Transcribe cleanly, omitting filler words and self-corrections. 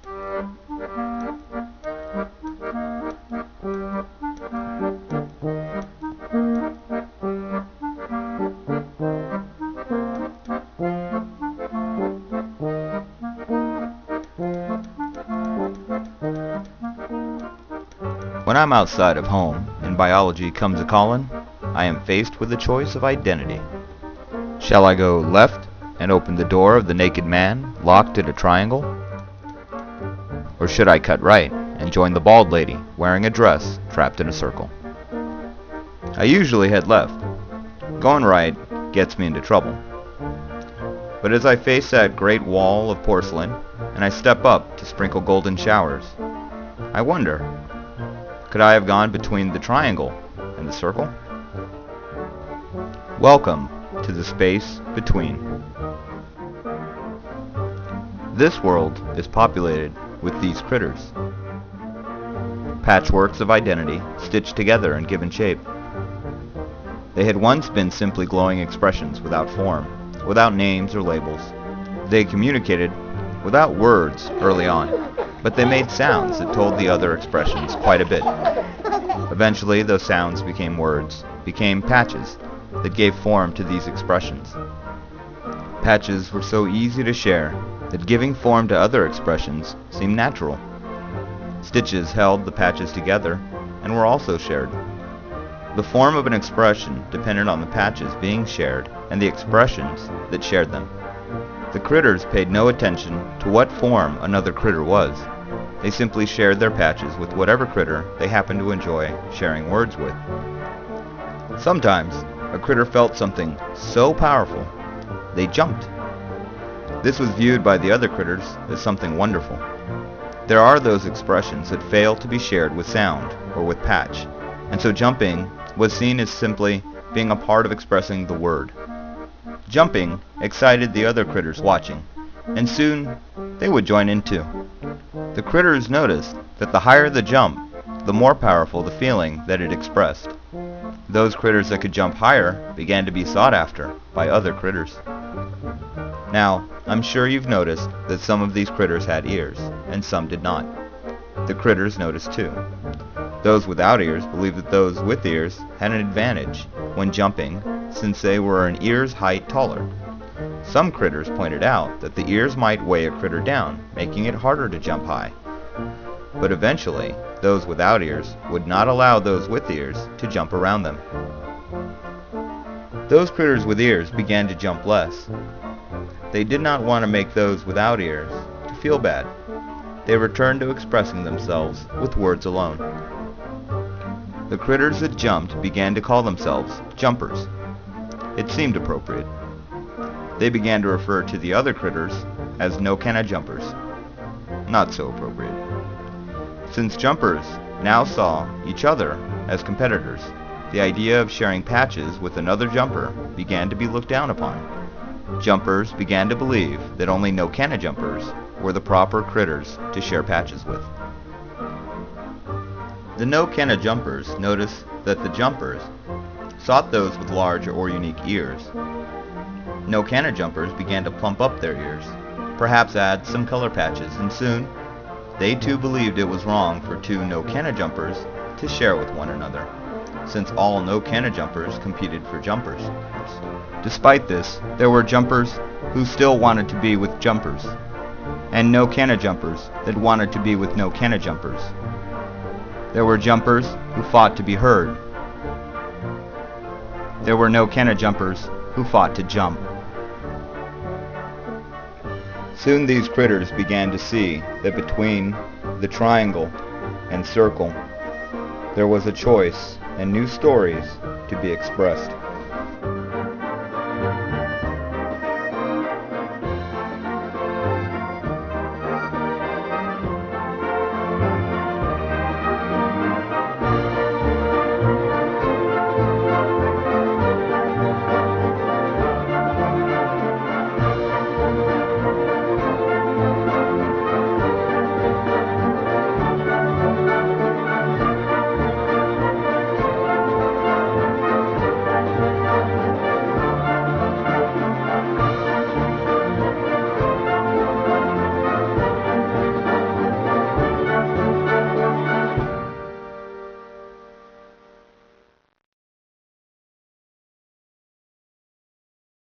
When I'm outside of home and biology comes a-callin', I am faced with the choice of identity. Shall I go left and open the door of the naked man locked in a triangle? Or should I cut right and join the bald lady wearing a dress trapped in a circle? I usually head left. Going right gets me into trouble. But as I face that great wall of porcelain and I step up to sprinkle golden showers, I wonder, could I have gone between the triangle and the circle? Welcome to the space between. This world is populated with these critters. Patchworks of identity stitched together and given shape. They had once been simply glowing expressions without form, without names or labels. They communicated without words early on, but they made sounds that told the other expressions quite a bit. Eventually, those sounds became words, became patches that gave form to these expressions. Patches were so easy to share that giving form to other expressions seemed natural. Stitches held the patches together and were also shared. The form of an expression depended on the patches being shared and the expressions that shared them. The critters paid no attention to what form another critter was. They simply shared their patches with whatever critter they happened to enjoy sharing words with. Sometimes, a critter felt something so powerful, they jumped. This was viewed by the other critters as something wonderful. There are those expressions that fail to be shared with sound or with patch, and so jumping was seen as simply being a part of expressing the word. Jumping excited the other critters watching, and soon they would join in too. The critters noticed that the higher the jump, the more powerful the feeling that it expressed. Those critters that could jump higher began to be sought after by other critters. Now, I'm sure you've noticed that some of these critters had ears, and some did not. The critters noticed too. Those without ears believed that those with ears had an advantage when jumping, since they were an ear's height taller. Some critters pointed out that the ears might weigh a critter down, making it harder to jump high. But eventually, those without ears would not allow those with ears to jump around them. Those critters with ears began to jump less. They did not want to make those without ears to feel bad. They returned to expressing themselves with words alone. The critters that jumped began to call themselves jumpers. It seemed appropriate. They began to refer to the other critters as no-canna jumpers. Not so appropriate. Since jumpers now saw each other as competitors, the idea of sharing patches with another jumper began to be looked down upon. Jumpers began to believe that only no-canna jumpers were the proper critters to share patches with. The no-canna jumpers noticed that the jumpers sought those with large or unique ears. No-canna jumpers began to plump up their ears, perhaps add some color patches, and soon they too believed it was wrong for two no-canna jumpers to share with one another, since all no-canna jumpers competed for jumpers. Despite this, there were jumpers who still wanted to be with jumpers, and no-canna jumpers that wanted to be with no-canna jumpers. There were jumpers who fought to be heard. There were no-canna jumpers who fought to jump. Soon these critters began to see that between the triangle and circle, there was a choice and new stories to be expressed.